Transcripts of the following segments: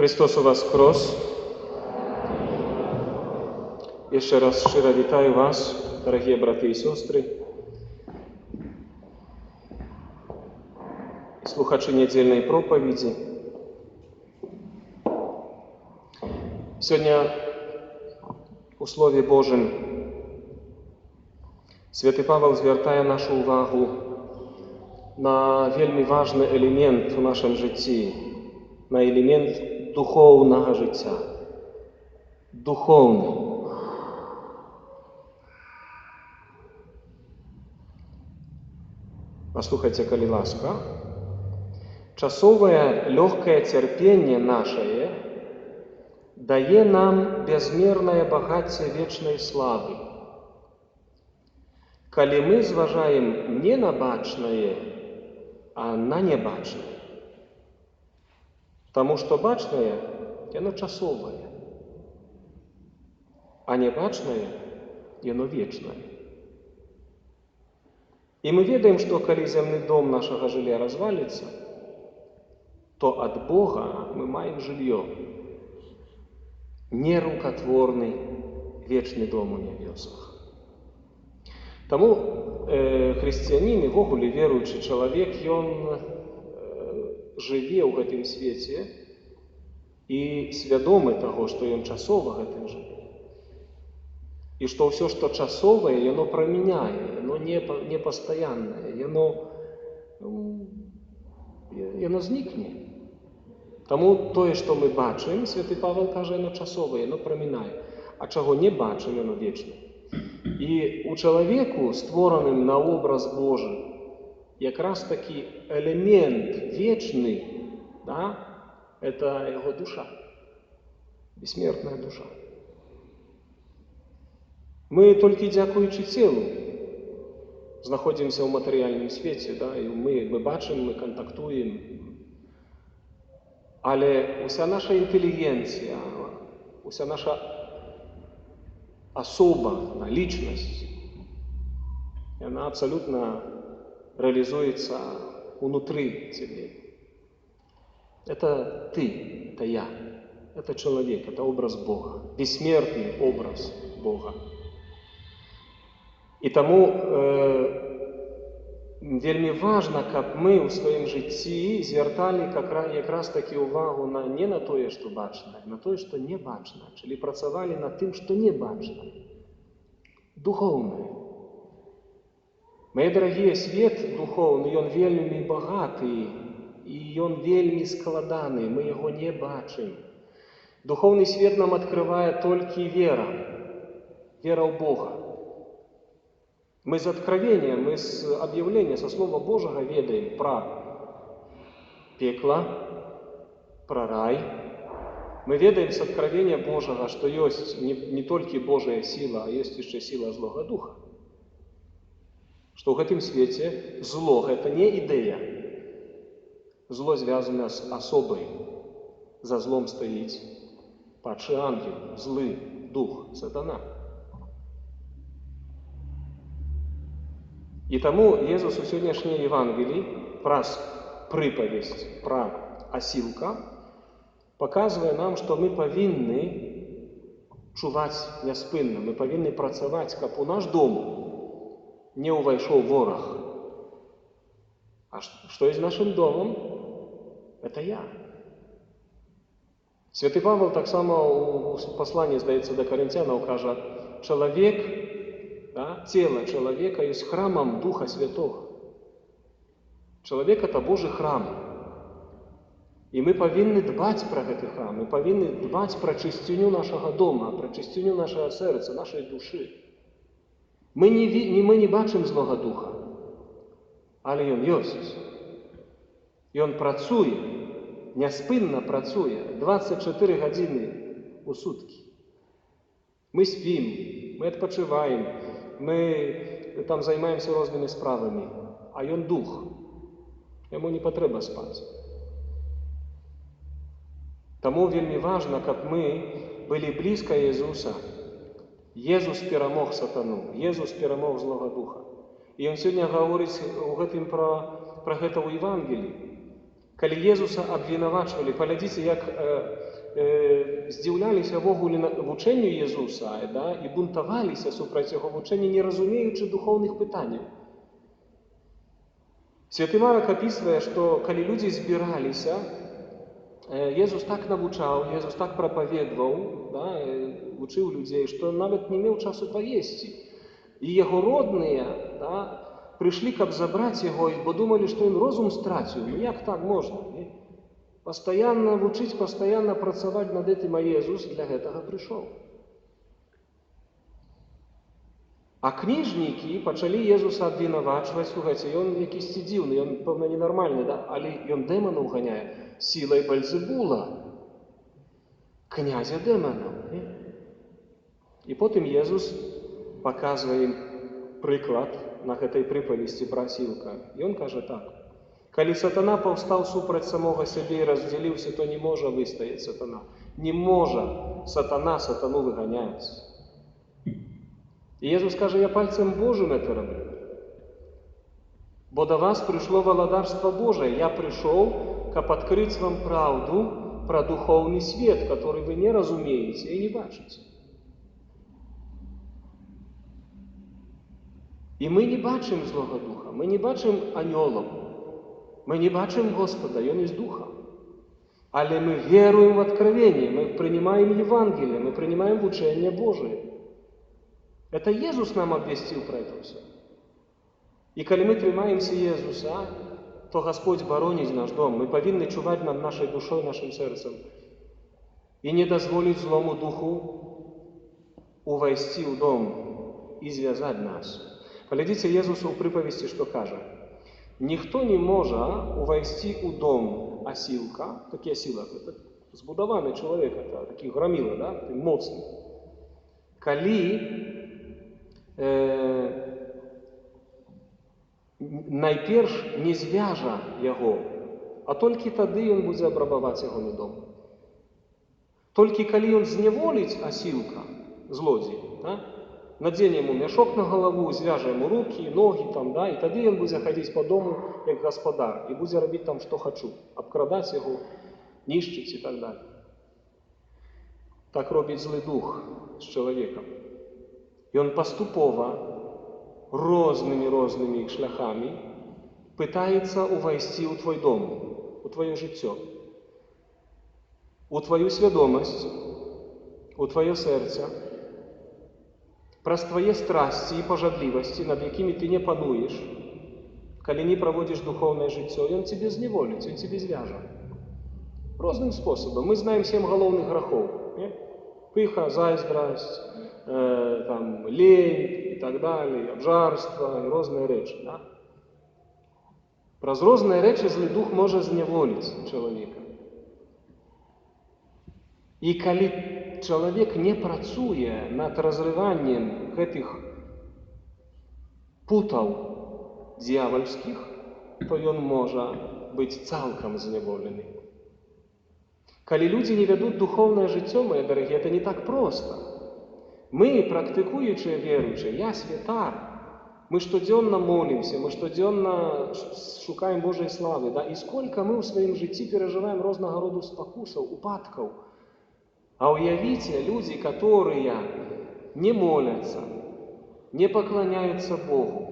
Христос воскрес! Jeszcze raz szczerze witaję Was, drogie braty i siostry, słuchacze niedzielnej проповеди. Сегодня у Слові Божим Святий Павел звертає нашу увагу на вельми важний елемент у нашому житті, на елемент духовного життя. Духовний. Послухайте, коли ласка. Часовое легкое терпение наше дае нам безмерное богатство вечной славы. Коли мы зважаем не на бачное, а на небачное. Потому что бачное, оно часовое, а небачное, оно вечное. И мы ведаем, что коли земный дом нашего жилья развалится, то от Бога мы маем жилье, нерукотворный вечный дом у небесах. Тому христианин и вогуле верующий человек, он живе в этом свете и сведомый того, что он часово в этом живет. И что все, что часовое, оно променяет, оно не постоянное, оно зникне. Тому то, що ми бачимо, Святий Павел каже, воно часове, воно промінає. А чого не бачимо, воно вічне. І у чоловіку, створеним на образ Божий, якраз таки елемент вічний, да, це його душа, безсмертна душа. Ми тільки дякуючи тілу знаходимося в матеріальному світі, да, і ми бачимо, ми контактуємо. Але уся наша інтелігенція, уся наша особа, личность, она абсолютно реализуется внутри тебя. Это ты, это я, это человек, это образ Бога, бессмертный образ Бога. І тому вельми важно, каб ми у своєму житті звертали якраз таки увагу не на те, що бачно, а на те, що не бачно. Czyli працювали над тим, що не бачно. Духовне. Мої дорогі, світ духовний, він вельми багатий, і він вельми складаний, ми його не бачимо. Духовний світ нам відкриває тільки віра. Віра в Бога. Мы с откровения, мы с объявления, со Слова Божьего ведаем про пекло, про рай. Мы ведаем с откровения Божьего, что есть не только Божья сила, а есть еще сила злого духа. Что в этом свете зло – это не идея. Зло связано с особой. За злом стоит падший ангел, злый дух, сатана. І тому Ісус у сьогоднішній Євангелії, раз приповість про осілка, показує нам, що ми повинні чувати неспинно, ми повинні працювати, щоб у наш дом не увійшов ворог. А що є нашим домом? Це я. Святий Павел так само у посланні, здається, до Коринтянам каже, чоловік, да, тело человека есть храмом Духа Святого. Человек – это Божий храм. И мы повинны дбать про этот храм, мы повинны дбать про чистоту нашего дома, про чистоту нашего сердца, нашей души. Мы не бачим злого духа, але он есть. И он працує, неспинно працує, 24 години у сутки. Мы спим, мы відпочиваємо, ми там займаємося різними справами, а він дух, йому не потрібно спати. Тому вельми важливо, щоб ми були близько Ісуса. Ісус перемог сатану, Ісус перемог злого духа. І Він сьогодні говорить про це у Євангелії. Калі Езуса абвінавачвалі, паглядзіце, як здзіўляліся ввогуле вучэнню Езуса, і бунтаваліся супраць яго вучэння, не разумеючы духоўных пытанняў. Святы Марак апісвае, што калі людзі збіраліся, Езус так навучаў, Езус так прапаведваў, вучыў людзей, што нават не меў часу паесці. І яго родныя прыйшлі, каб забраць яго, бо думалі, што ён розум страціў. Ну як так можна? Пастаянна вучыць, пастаянна працаваць над гэтым, а Езус для гэтага прыйшоў. А кніжнікі пачалі Езуса абвінавачваць, слухайце, ён якісьці дзіўны, ён, пэўна, ненармальны, але ён дэманаў ганяе сілай Бельзебула, князя дэманаў. І потым Езус паказвае ім прыклад на гэтай прыпавесці пра асілка. І ён кажа так: калі сатана паўстаў супраць самога сябе і раздзяліўся, то не можа выстаяць сатана. Не можа сатана сатану выганяць. І Езус кажа: я пальцем Божым это раблю. Бо да вас прыйшло валадарства Божае. Я прыйшоў, каб адкрыць вам праўду пра духоўны свет, который вы не разумееце і не бачыце. І мы не бачым злога духа, мы не бачым анёлаў, мы не бачым Господа, ён из духа. Але мы веруем в откровение, мы принимаем Евангелие, мы принимаем учение Божие. Это Иисус нам обвестил про это все. И когда мы трымаемся Иисуса, то Господь бароніць наш дом. Мы повинны чуваць над нашей душой, нашим сердцем. И не дозволить злому духу увойти в дом и связать нас. Поглядите Иисусу в приповести, что кажа. Ніхто не може увойти у дом асілка, такий асілак, это збудаваны чоловік, это такі громила, такий моцний. Калі найперш не звяжа яго, а толькі тады ён будзе абрабаваць ягоны дом. Толькі калі ён зняволіць асілка, злодзей, надзене ему мяшок на галаву, звяжа ему руки, ноги, и тады ён будзе хадзіць по дому, як гаспадар, і будзе рабіць там, што хачу, абкрадаць яго, нішчыць і так далее. Так робіць злы дух з чалавекам. Ён паступова, рознымі шляхамі пытаецца увайсці ў твой дом, у твоё жыццё, у твою свядомасць, у твоё сэрца, праз твае страсці і пажадлівасці, над якімі ты не пануеш, калі не праводзіш духоўнае жыццё, ён цябе зневоліць, ён цябе звяжа. Розным спосабам. Мы знаем 7 галоўных грахоў. Пыха, зайздрасць, лень і так далее, абжарства і розныя рэчы. Праз розныя рэчы злы дух можа зневоліць чалавека. І калі чалавек не працуе над разрываннем гэтых путаў дьявольскіх, то ён можа быць цалкам зняволены. Калі людзі не вядуць духоўнае жыццё, мои дарагія, это не так проста. Мы, практыкуючыя веруючыя, я святар, мы штодзённа молімся, мы штодзённа шукаем Божай славы, і сколько мы ў сваім жыцці перажываем рознага роду спакусаў, упадкаў. А уявите, люди, которые не молятся, не поклоняются Богу,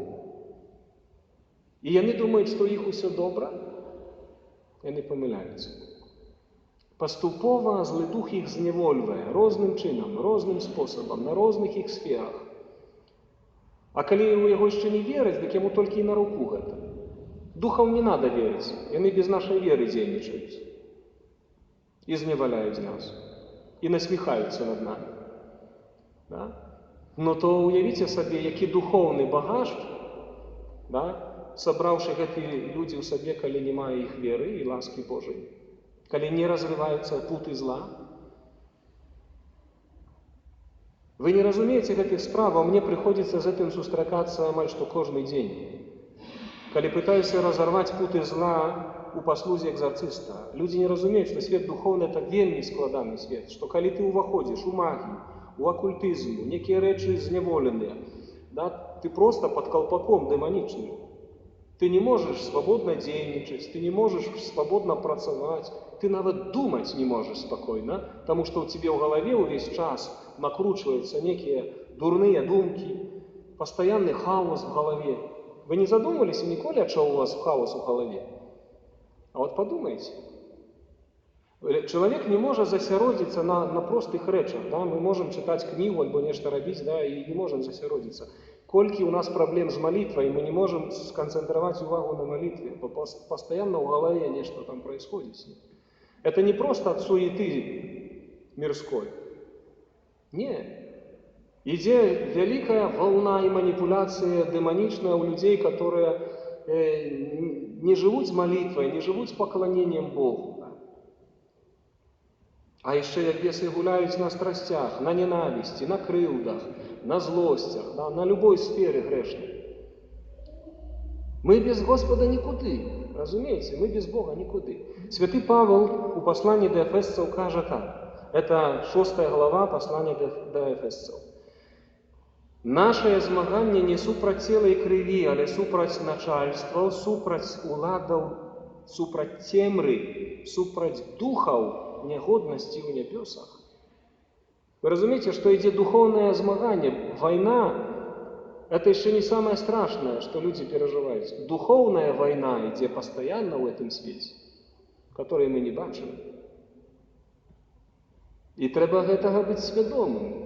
и они думают, что их все добро, и они помиляются. Поступова злый дух их зневольвае розным чынам, розным способам, на розных их сферах. А калі у яго яшчэ не верыць, дык яму толькі і на руку гэта. Духам не надо верыць, яны без нашай веры дзейнічаюць і зневаляюць нас. І насміхаюцца над намі. Но то уявіце сабе, які духоўны багаж, сабраўшы гэтыя людзі ў сабе, калі не мае іх веры і ласкі Божай, калі не разрываюцца путы зла. Вы не разумееце гэтых справаў, мне прыходзіцца з гэтым сустракацца амаль што кожны дзень. Калі пытаюся разорваць путы зла у паслузе экзарцыста, людзі не разумеюць, што свет духоўны – это вельмі складаны свет, што калі ты ўваходзіш у магію, у акультызм, некія рэчы зняволеныя, ты проста пад калпаком дэманічным. Ты не можешь свободно дзейнічаць, ты не можешь свободно працаваць, ты нават думаць не можешь спокойно, потому что у тебя в голове увесь час накручиваются некие дурные думки, постоянный хаос в голове. Вы не задумывались николи, от чего у вас хаос в голове? А вот подумайте. Человек не может засяродзіцца на простых рэчах. Да? Мы можем читать книгу альбо нешта рабіць, да, и не можем засяродзіцца. Колькі у нас проблем с молитвой, мы не можем сконцентровать увагу на молитве. Постоянно в голове нечто там происходит с ним. Это не просто от суеты мирской. Нет. Идет великая волна и манипуляция демоничная у людей, которые не живут с молитвой, не живут с поклонением Богу. А еще як бесы гуляют на страстях, на ненависти, на крылдах, на злостях, да, на любой сфере грешной. Мы без Господа никуды, разумеете, мы без Бога никуды. Святый Павел у послания до Ефесцев каже так, это 6 глава послания до Ефесцев. Наше змагання не супраць цела і крыві, але супраць начальстваў, супраць уладаў, супраць цемры, супраць духаў негодности в небесах. Вы разумеете, что идет духовное змагание, война, это еще не самое страшное, что люди переживают. Духовная война идет постоянно в этом свете, который мы не бачим. И треба гэтага быць свядомым.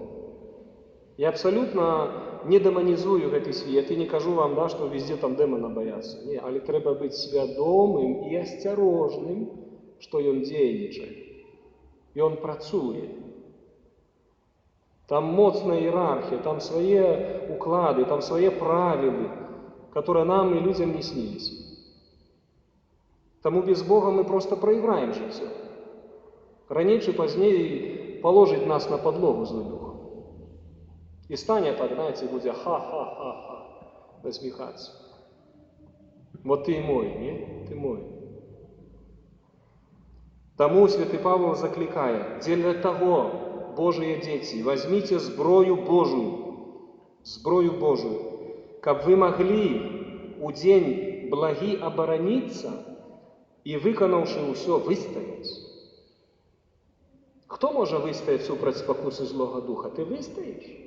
Я абсолютно не демонизую гэты свет и не кажу вам, да, что везде там демона боятся. Не, але треба быць свядомым и осторожным, что ён дзейнічае. И он працуе. Там моцная иерархия, там свои уклады, там свои правила, которые нам и людям не снились. Тому без Бога мы просто проиграем життя. Ранее чи позднее положить нас на подлогу злый дух. И станет так, знаете, будет ха-ха-ха-ха, насмехаться. Вот ты мой, не? Ты мой. Тому святый Павел закликает: «Для того, Божие дети, возьмите зброю Божию, как вы могли у день благи оборониться и, выконавши все, выстоять». Кто может выстоять супроть спокусы злого духа? Ты выстоишь?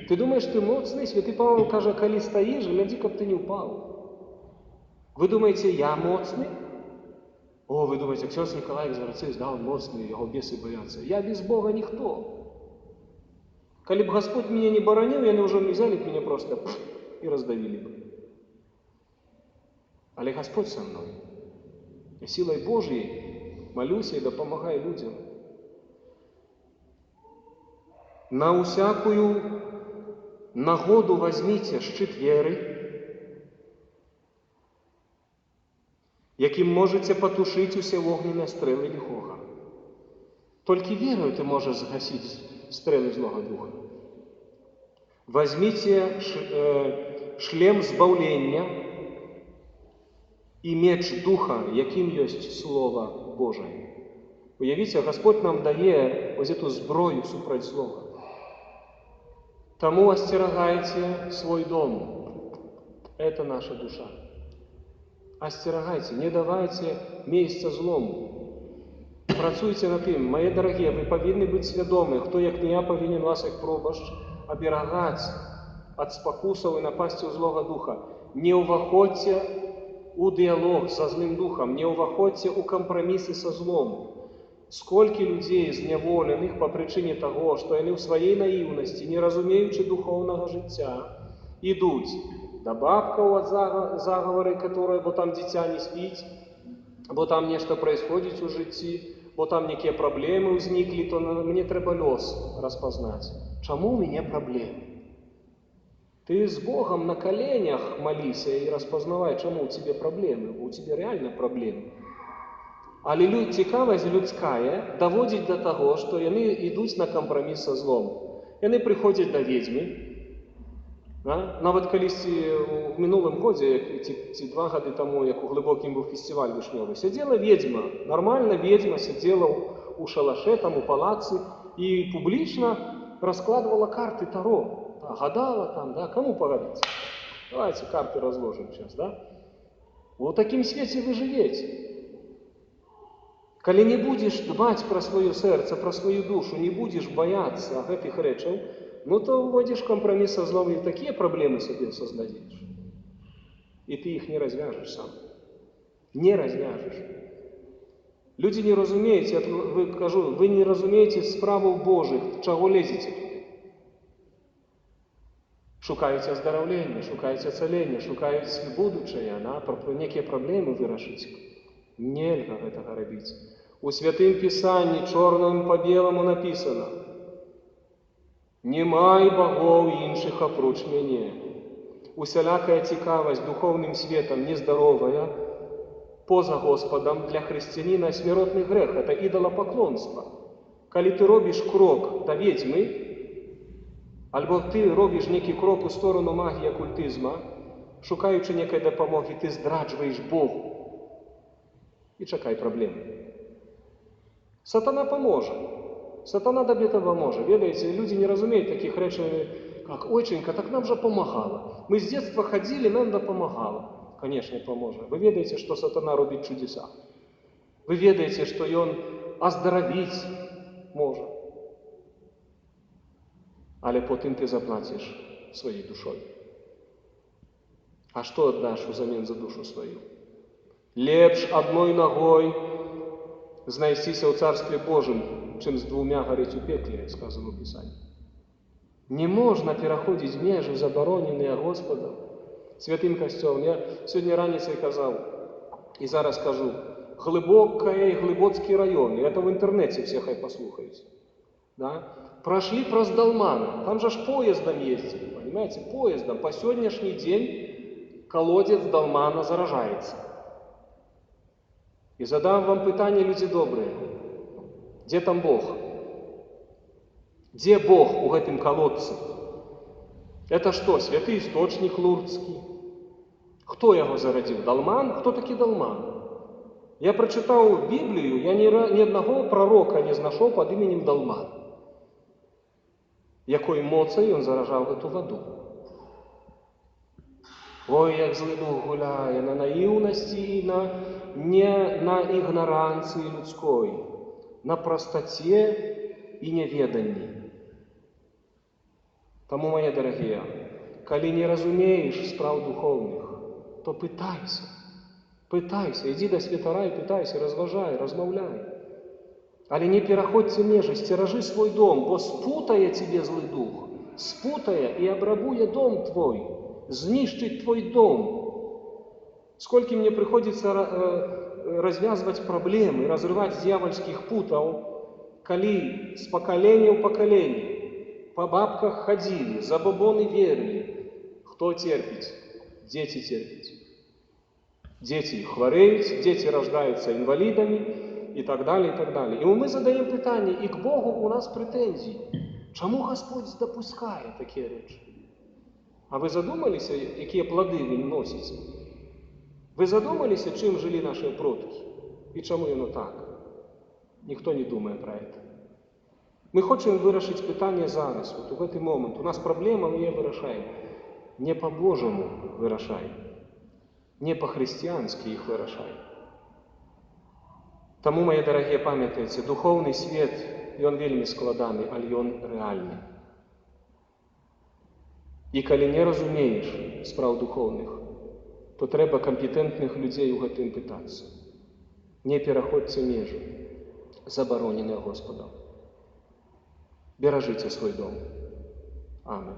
Ты думаешь, ты моцный? Святый Павел каже, коли стоишь, гляди, как ты не упал. Вы думаете, я моцный? О, вы думаете, ксёндз Николай Экзарцыст, да, он моцный, его бесы боятся. Я без Бога никто. Коли бы Господь меня не боронил, они уже взяли меня просто и раздавили бы. Але Господь со мной. И силой Божьей молюсь и да помогаю людям. На усякую нагоду возьмите щит веры, яким можете потушить усе вогненные стрелы лихого. Только верою ты можешь загасить стрелы злого духа. Возьмите шлем збавления и меч духа, яким есть Слово Божие. Уявите, Господь нам дає ось эту зброю супроть злого. Тому остерегайте свой дом. Это наша душа. Остерегайте, не давайте месца злому. Працуйте над тым. Мои дорогие, вы повинны быть свядомы, хто, як не я, повинен вас, як пробашч, оберагаць ад спакусаў і напасцяў злога духа. Не ўваходзьце у дыялог со злым духом, не ўваходзьце у кампрамісы со злом. Сколькі людзей зняволеных по причине того, что яны ў сваёй наіўнасці, не разумеючы духовнага жыцця, ідуць до бабкаў от заговоры, которые, бо там дитя не спить, бо там нечто происходит у житті, бо там некие проблемы возникли, то мне треба лёс распознать. Чему у меня проблемы? Ты с Богом на коленях молись и распознавай, чему у тебя проблемы. У тебя реально проблемы. Але цікавість людская доводить до того, что яны идут на компромисс со злом. Яны приходят до ведьмы. Да? Нават калісьці в мінулым годзе, ці 2 гады таму, як у глыбокім быў фестываль вішнёвы, сядзела ведьма, нармальна ведьма сядзела у шалаше, там у палацы, і публічна раскладывала карты Таро. Да, гадала там, да, кому пагадаць? Давайте карты разложим сейчас, да? Вот в таким свете вы живете. Калі не будешь дбать про свое сердце, про свою душу, не будешь бояться этих речей, ну то вводишь компромисс со злом и такие проблемы себе создаешь. И ты их не развяжешь сам. Не развяжешь. Люди не разумеете, вы не разумеете справу Божих, чего лезете туди. Шукають оздоровлення, шукають оцелення, шукають будучее, некие проблемы вырашить. Нельга гэтага рабіць. У Святым Пісанні чорным по белому написано: «Не май богов іншых апроч мяне». Усялякая цікавасць духовным светом нездоровая, поза Господом для християнина смиротный грех, это идолопоклонство. Калі ты робишь крок до ведьмы, альбо ти робиш некий крок у сторону магії окультизму, шукаючи некої допомоги, ти здраджуєш Богу. І чекай проблем. Сатана поможе. Сатана тобі поможе. Ведаете, люди не разумеют таких речей, как «Ойченька, так нам же помогало. Мы с детства ходили, нам да помогало». Конечно, поможет. Вы ведаете, что сатана робит чудеса. Вы ведаете, что и он оздоровить может. Але потім ти заплатиш своєю душою. А що віддаш взамін за душу свою? Лепш одной ногой знайстися у Царстві Божим, чим з двома гореть у пеклі, сказано в Писанні. Не можна переходити межі, заборонені Господом, святим Костьолом. Я сьогодні раніцей казав, і зараз кажу, глибоке і глибоцький район, і це в інтернеті всі хай послухають. Да? Прошли праз Долмана, там же ж поездом ездили, понимаете, поездом. По сегодняшний день колодец Долмана заражается. И задам вам питание, люди добрые, где там Бог? Где Бог у гэтым колодце? Это что, святый источник Лурдский? Кто его зародил? Долман? Кто таки Долман? Я прочитал Библию, я ни одного пророка не знайшов под именем Долман. Якою моцею він заражав эту воду. Ой, як злий дух гуляє на наивности, не на игноранции людской, на простоте и неведании. Тому, мои дорогие, коли не разумеешь справ духовных, то пытайся, иди до святара и пытайся, разважай, размовляй. Але не пераходьце межы, сцеражы свой дом, бо спутае тебе злый дух, спутае и обрабуе дом твой, знищить твой дом. Сколько мне приходится развязывать проблемы, разрывать дьявольских путов, коли с поколения в поколение по бабках ходили, забобоны верили. Кто терпит? Дети терпят. Дети хвореют, дети рождаются инвалидами, и так далее, и так далее. И мы задаем питание, и к Богу у нас претензии. Чему Господь допускает такие речи? А вы задумались, какие плоды вы носите? Вы задумались, чем жили наши предки? И чему оно так? Никто не думает про это. Мы хотим вирішити питання зараз, вот в этот момент. У нас проблема, мы ее вирішаємо. Не по-божому вирішаємо. Не по-христиански их вирішаємо. Тому, мои дорогие, памятайте, духовный свет, и он вельми складаны, але он реальный. И коли не разумеешь справ духовных, то треба компетентных людей у гэтым пытаться. Не пераходьте межу, забороненные Господом. Бережите свой дом. Аминь.